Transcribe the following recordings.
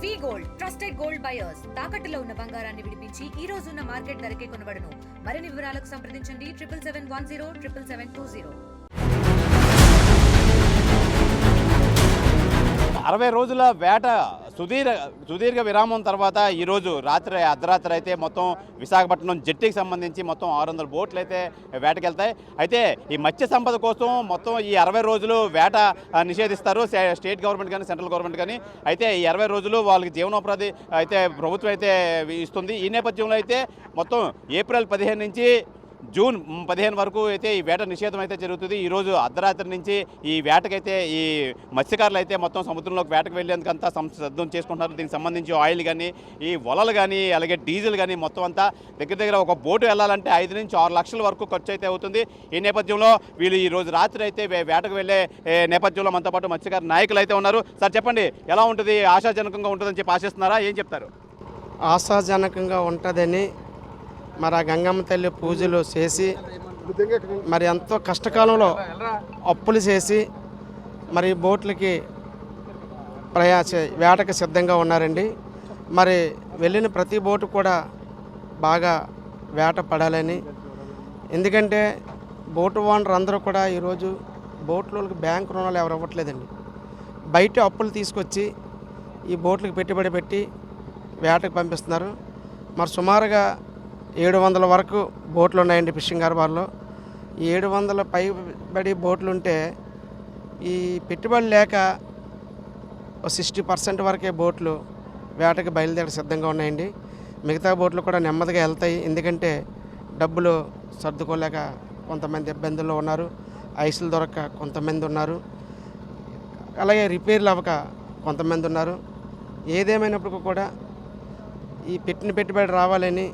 వి gold trusted gold buyers తాకట్టులో ఉన్న బంగారాన్ని విడిపించి ఈ రోజు ఉన్న మార్కెట్ ధరకే కొనబడును. మరిన్ని వివరాలకు సంప్రదించండి 7710 77720. 60 రోజుల వేట సుదీర్ఘ విరామం తర్వాత ఈరోజు అర్ధరాత్రి అయితే మొత్తం విశాఖపట్నం జట్టికి సంబంధించి మొత్తం 600 బోట్లు అయితే వేటకెళ్తాయి. అయితే ఈ మత్స్య సంపద కోసం మొత్తం ఈ 60 రోజులు వేట నిషేధిస్తారు స్టేట్ గవర్నమెంట్ కానీ సెంట్రల్ గవర్నమెంట్ కానీ. అయితే ఈ 60 రోజులు వాళ్ళకి జీవనోపాధి అయితే ప్రభుత్వం అయితే ఇస్తుంది. ఈ నేపథ్యంలో అయితే మొత్తం ఏప్రిల్ 15 నుంచి జూన్ 15 వరకు అయితే ఈ వేట నిషేధం అయితే జరుగుతుంది. ఈరోజు అర్ధరాత్రి నుంచి ఈ వేటకైతే ఈ మత్స్యకారులు అయితే మొత్తం సముద్రంలోకి వేటకు వెళ్ళేందుకు అంతా సిద్ధం చేసుకుంటున్నారు. దీనికి సంబంధించి ఆయిల్ కానీ ఈ వలలు కానీ అలాగే డీజిల్ కానీ మొత్తం అంతా దగ్గర ఒక బోటు వెళ్ళాలంటే 5 నుంచి 6 లక్షల వరకు ఖర్చు అయితే అవుతుంది. ఈ నేపథ్యంలో వీళ్ళు ఈరోజు రాత్రి అయితే వేటకు వెళ్ళే నేపథ్యంలో మనతో పాటు మత్స్యకార నాయకులు అయితే ఉన్నారు. సార్ చెప్పండి, ఎలా ఉంటుంది? ఆశాజనకంగా ఉంటుందని చెప్పి ఆశిస్తున్నారా? ఏం చెప్తారు? ఆశాజనకంగా ఉంటుందని మరి ఆ గంగమ్మ తల్లి పూజలు చేసి మరి ఎంతో కష్టకాలంలో అప్పులు చేసి మరి బోట్లకి వేటకి సిద్ధంగా ఉన్నారండి. మరి వెళ్ళిన ప్రతి బోటు కూడా బాగా వేట పడాలని, ఎందుకంటే బోటు ఓనర్ అందరూ కూడా ఈరోజు బోట్లకి బ్యాంక్ రుణాలు ఎవరు ఇవ్వట్లేదండి. బయట అప్పులు తీసుకొచ్చి ఈ బోట్లకు పెట్టుబడి పెట్టి వేటకు పంపిస్తున్నారు. మరి సుమారుగా 700 వరకు బోట్లు ఉన్నాయండి ఫిషింగ్ హార్బర్లో. 700 పైబడి బోట్లు ఉంటే ఈ పెట్టుబడి లేక 60% వరకే బోట్లు వేటకి బయలుదేరి సిద్ధంగా ఉన్నాయండి. మిగతా బోట్లు కూడా నెమ్మదిగా వెళ్తాయి, ఎందుకంటే డబ్బులు సర్దుకోలేక కొంతమంది ఇబ్బందుల్లో ఉన్నారు, ఐసులు దొరక్క కొంతమంది ఉన్నారు, అలాగే రిపేర్లు అవ్వక కొంతమంది ఉన్నారు. ఏదేమైనప్పటికీ కూడా ఈ పెట్టుబడి రావాలని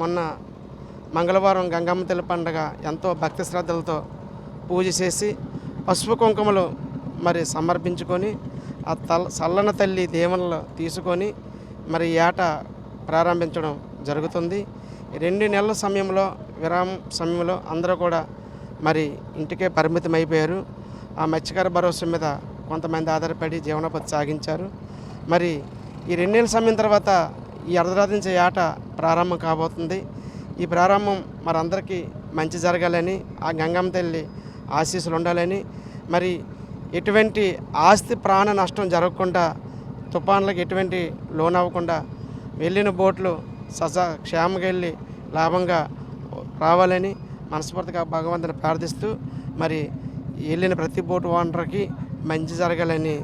మొన్న మంగళవారం గంగమ్మ తల్లి పండుగ ఎంతో భక్తి శ్రద్ధలతో పూజ చేసి పసుపు కుంకుమలు మరి సమర్పించుకొని ఆ చల్లన తల్లి దీవెనలు తీసుకొని మరి ఏట ప్రారంభించడం జరుగుతుంది. 2 నెలల విరామం సమయంలో అందరూ కూడా మరి ఇంటికే పరిమితం అయిపోయారు. ఆ మత్స్యకార భరోసా మీద కొంతమంది ఆధారపడి జీవనోపాధి సాగించారు. మరి ఈ 2 నెలల సమయం తర్వాత ఈ అర్ధరాత్రి నుంచి ఏట ప్రారంభం కాబోతుంది. ఈ ప్రారంభం మరి అందరికీ మంచి జరగాలని, ఆ గంగమ్మ తల్లి ఆశీస్సులు ఉండాలని, మరి ఎటువంటి ఆస్తి ప్రాణ నష్టం జరగకుండా, తుఫాన్లకు ఎటువంటి లోన్ అవ్వకుండా వెళ్ళిన బోట్లు క్షేమంగా వెళ్ళి లాభంగా రావాలని మనస్ఫూర్తిగా భగవంతుని ప్రార్థిస్తూ మరి వెళ్ళిన ప్రతి బోటు ఓనర్కి మంచి జరగాలని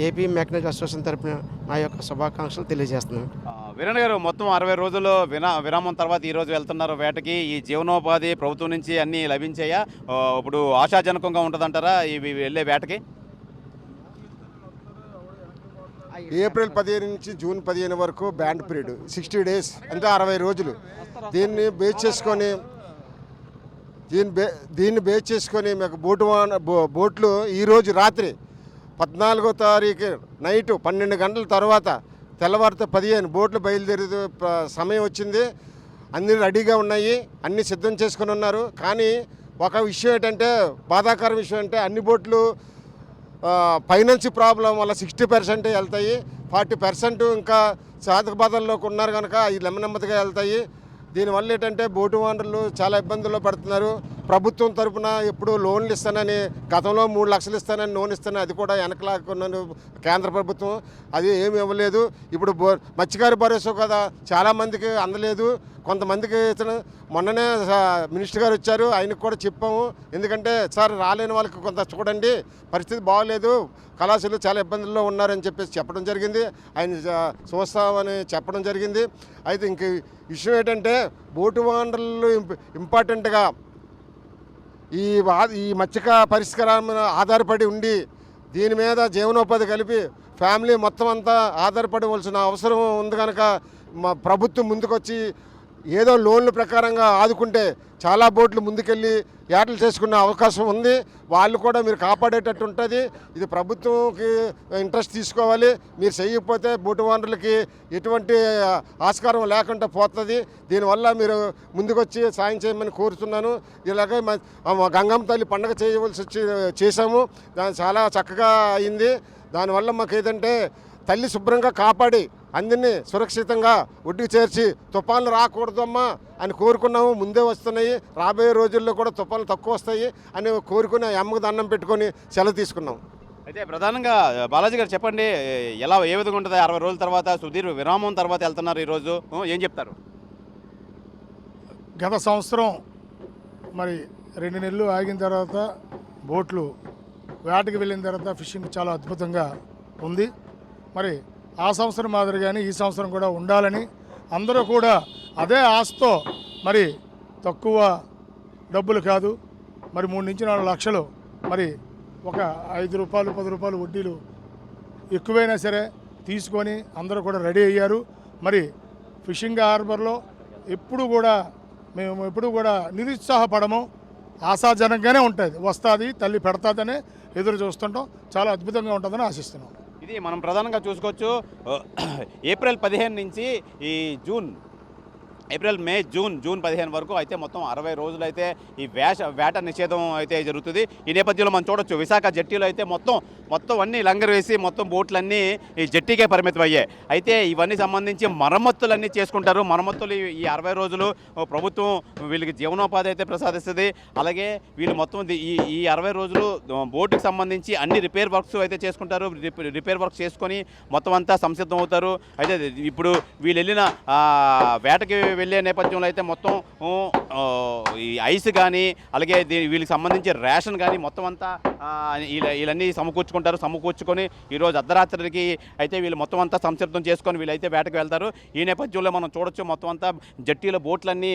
ఏపీ మెకానిక్ అసోసియేషన్ తరపున నా యొక్క శుభాకాంక్షలు తెలియజేస్తున్నాను. వీరన్న గారు, మొత్తం 60 రోజులు విరామం తర్వాత ఈరోజు వెళ్తున్నారు వేటకి. ఈ జీవనోపాధి ప్రభుత్వం నుంచి అన్నీ లభించాయా? ఇప్పుడు ఆశాజనకంగా ఉంటుందంటారా ఇవి వెళ్ళే వేటకి? ఏప్రిల్ 15 నుంచి జూన్ 15 వరకు బ్యాండ్ పీరియడ్ 60 డేస్, అంటే 60 రోజులు. దీన్ని బేస్ చేసుకొని మీకు బోట్లు ఈరోజు రాత్రి 14వ తారీఖు నైటు 12 గంటల తర్వాత తెల్లవారితో 15 బోట్లు బయలుదేరే సమయం వచ్చింది. అన్నీ రెడీగా ఉన్నాయి, అన్నీ సిద్ధం చేసుకుని ఉన్నారు. కానీ ఒక విషయం ఏంటంటే, బాధాకర విషయం అంటే, అన్ని బోట్లు ఫైనాన్స్ ప్రాబ్లం వల్ల 60% వెళ్తాయి, 40% ఇంకా సాధక బాధల్లోకి ఉన్నారు కనుక అవి నెమ్మదిగా వెళ్తాయి. దీనివల్ల ఏంటంటే బోటు ఓనర్లు చాలా ఇబ్బందుల్లో పడుతున్నారు. ప్రభుత్వం తరఫున ఎప్పుడు లోన్లు ఇస్తానని, గతంలో 3 లక్షలు ఇస్తానని లోన్ ఇస్తానని అది కూడా వెనకలాక్కున్నాను కేంద్ర ప్రభుత్వం, అది ఏమి ఇవ్వలేదు. ఇప్పుడు మత్స్యకార భరోసా కదా చాలామందికి అందలేదు, కొంతమందికి మొన్ననే మినిస్టర్ గారు వచ్చారు, ఆయనకు కూడా చెప్పాము. ఎందుకంటే సార్ రాలేని వాళ్ళకి కొంత చూడండి, పరిస్థితి బాగోలేదు, కళాశాలలు చాలా ఇబ్బందుల్లో ఉన్నారని చెప్పేసి చెప్పడం జరిగింది. ఆయన చూస్తామని చెప్పడం జరిగింది. అయితే ఇంక విషయం ఏంటంటే, బోటు ఓనర్లు ఇంపార్టెంట్గా ఈ మత్స్యక పరిష్కారం ఆధారపడి ఉండి దీని మీద జీవనోపాధి కలిపి ఫ్యామిలీ మొత్తం అంతా ఆధారపడవలసిన అవసరం ఉంది కనుక మా ప్రభుత్వం ముందుకొచ్చి ఏదో లోన్ల ప్రకారంగా ఆదుకుంటే చాలా బోట్లు ముందుకెళ్ళి ఏటలు చేసుకునే అవకాశం ఉంది. వాళ్ళు కూడా మీరు కాపాడేటట్టు ఉంటుంది. ఇది ప్రభుత్వంకి ఇంట్రెస్ట్ తీసుకోవాలి. మీరు చేయకపోతే బోటు ఓనర్లకి ఎటువంటి ఆస్కారం లేకుండా పోతుంది. దీనివల్ల మీరు ముందుకొచ్చి సాయం చేయమని కోరుతున్నాను. ఇలాగే గంగమ్మ తల్లి పండుగ చేసాము, దాని చాలా చక్కగా అయింది. దానివల్ల మాకు ఏదంటే తల్లి శుభ్రంగా కాపాడి అందరినీ సురక్షితంగా ఒడ్డుకు చేర్చి తుఫాన్లు రాకూడదమ్మా అని కోరుకున్నాము. ముందే వస్తున్నాయి, రాబోయే రోజుల్లో కూడా తుఫాన్లు తక్కువ వస్తాయి అని కోరుకుని ఆ అమ్మకు దండం పెట్టుకొని సెలవు తీసుకున్నాం. అయితే ప్రధానంగా బాలాజీ గారు చెప్పండి, ఏ విధంగా ఉంటుంది? 60 రోజుల తర్వాత సుదీర్ఘ విరామం తర్వాత వెళ్తున్నారు ఈరోజు, ఏం చెప్తారు? గత సంవత్సరం మరి 2 నెలలు ఆగిన తర్వాత బోట్లు వేటకి వెళ్ళిన తర్వాత ఫిషింగ్ చాలా అద్భుతంగా ఉంది. మరి ఆ సంవత్సరం మాదిరిగానే ఈ సంవత్సరం కూడా ఉండాలని అందరూ కూడా అదే ఆశతో మరి తక్కువ డబ్బులు కాదు, మరి 3 నుంచి 4 లక్షలు, మరి ఒక 5 రూపాయలు 10 రూపాయలు వడ్డీలు ఎక్కువైనా సరే తీసుకొని అందరూ కూడా రెడీ అయ్యారు. మరి ఫిషింగ్ హార్బర్లో మేము ఎప్పుడు కూడా నిరుత్సాహపడము, ఆశాజనకంగానే ఉంటుంది. వస్తుంది, తల్లి పెడతాదనే ఎదురు చూస్తుంటాం. చాలా అద్భుతంగా ఉంటుందని ఆశిస్తున్నాం. ఇది మనం ప్రధానంగా చూసుకోవచ్చు. ఏప్రిల్ 15 నుంచి ఈ ఏప్రిల్, మే, జూన్ 15 వరకు అయితే మొత్తం 60 రోజులు అయితే ఈ వేట నిషేధం అయితే జరుగుతుంది. ఈ నేపథ్యంలో మనం చూడొచ్చు విశాఖ జట్టీలో అయితే మొత్తం అన్నీ లంగర్ వేసి మొత్తం బోట్లన్నీ ఈ జట్టీకే పరిమితం అయ్యాయి. అయితే ఇవన్నీ సంబంధించి మరమ్మతులన్నీ చేసుకుంటారు. మరమ్మతులు ఈ 60 రోజులు ప్రభుత్వం వీళ్ళకి జీవనోపాధి అయితే ప్రసాదిస్తుంది. అలాగే వీళ్ళు మొత్తం ఈ 60 రోజులు బోటుకి సంబంధించి అన్ని రిపేర్ వర్క్స్ అయితే చేసుకుంటారు. రిపేర్ వర్క్స్ చేసుకొని మొత్తం అంతా సంసిద్ధం అవుతారు. అయితే ఇప్పుడు వీళ్ళు వెళ్ళిన వేటకి వెళ్ళే నేపథ్యంలో అయితే మొత్తం ఈ ఐస్ కానీ అలాగే వీళ్ళకి సంబంధించి రేషన్ కానీ మొత్తం అంతా వీళ్ళన్నీ సమకూర్చుకొని ఈరోజు అర్ధరాత్రికి అయితే వీళ్ళు మొత్తం అంతా సంసిద్ధం చేసుకొని వీళ్ళైతే వేటకు వెళ్తారు. ఈ నేపథ్యంలో మనం చూడొచ్చు మొత్తం అంతా జట్టీలో బోట్లన్నీ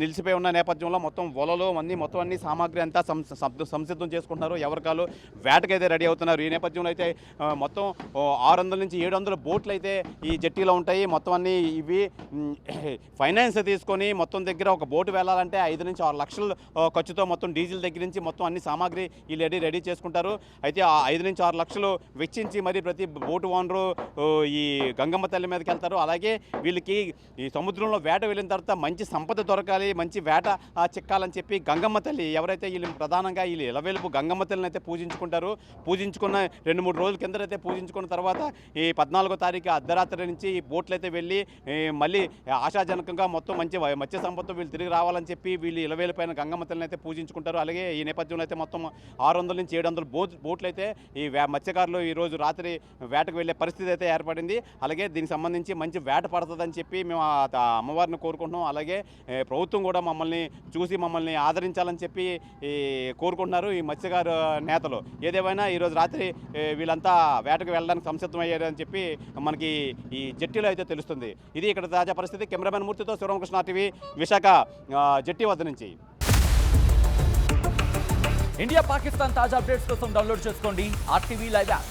నిలిచిపోయి ఉన్న నేపథ్యంలో మొత్తం వలలు మొత్తం అన్ని సామాగ్రి అంతా సంసిద్ధం చేసుకుంటున్నారు. ఎవరికాలు వేటకైతే రెడీ అవుతున్నారు. ఈ నేపథ్యంలో అయితే మొత్తం 600 నుంచి 700 బోట్లు అయితే ఈ జట్టీలో ఉంటాయి. మొత్తం అన్ని ఇవి ఫైనాన్స్ తీసుకొని మొత్తం దగ్గర ఒక బోటు వెళ్ళాలంటే 5 నుంచి 6 లక్షల ఖర్చుతో మొత్తం డీజిల్ దగ్గర నుంచి మొత్తం అన్ని సామాగ్రి వీళ్ళు రెడీ చేసుకుంటారు. అయితే ఆ 5 నుంచి 6 లక్షలు వెచ్చించి మరి ప్రతి బోటు ఓనరు ఈ గంగమ్మ తల్లి మీదకి వెళ్తారు. అలాగే వీళ్ళకి ఈ సముద్రంలో వేట వెళ్ళిన తర్వాత మంచి సంపద దొరకాలి, మంచి వేట చిక్కాలని చెప్పి గంగమ్మ తల్లి ఎవరైతే వీళ్ళు ప్రధానంగా వీళ్ళు ఇలవేలుపు గంగమ్మ తల్లిని అయితే పూజించుకుంటారు. పూజించుకున్న 2-3 రోజుల కింద అయితే పూజించుకున్న తర్వాత ఈ 14వ తారీఖు అర్ధరాత్రి నుంచి ఈ బోట్లు అయితే వెళ్ళి మళ్ళీ ఆశాజనకంగా మొత్తం మంచి మత్స్య సంపద వీళ్ళు తిరిగి రావాలని చెప్పి వీళ్ళు ఇలవేలిపైన గంగమ్మ తల్లిని అయితే పూజించుకుంటారు. అలాగే ఈ నేపథ్యంలో అయితే మొత్తం 600 నుంచి 700 బోట్లు అయితే ఈ మత్స్యకారులు ఈరోజు రాత్రి వేటకు వెళ్ళే పరిస్థితి అయితే ఏర్పడింది. అలాగే దీనికి సంబంధించి మంచి వేట పడుతుందని చెప్పి మేము అమ్మవారిని కోరుకుంటున్నాం. అలాగే ప్రభుత్వం కూడా మమ్మల్ని ఆదరించాలని చెప్పి కోరుకుంటున్నారు ఈ మత్స్యకారు నేతలు. ఏదేమైనా ఈరోజు రాత్రి వీళ్ళంతా వేటకు వెళ్ళడానికి సంసిద్ధం అయ్యారని చెప్పి మనకి ఈ జట్టీలో అయితే తెలుస్తుంది. ఇది ఇక్కడ తాజా పరిస్థితి. కెమెరామెన్ మూర్తితో శివరామకృష్ణ టీవీ, విశాఖ జట్టీ వద్ద నుంచి. ఇండియా పాకిస్తాన్ తాజా అప్డేట్స్ కోసం డౌన్లోడ్ చేసుకోండి RTV లైవ్ యాప్.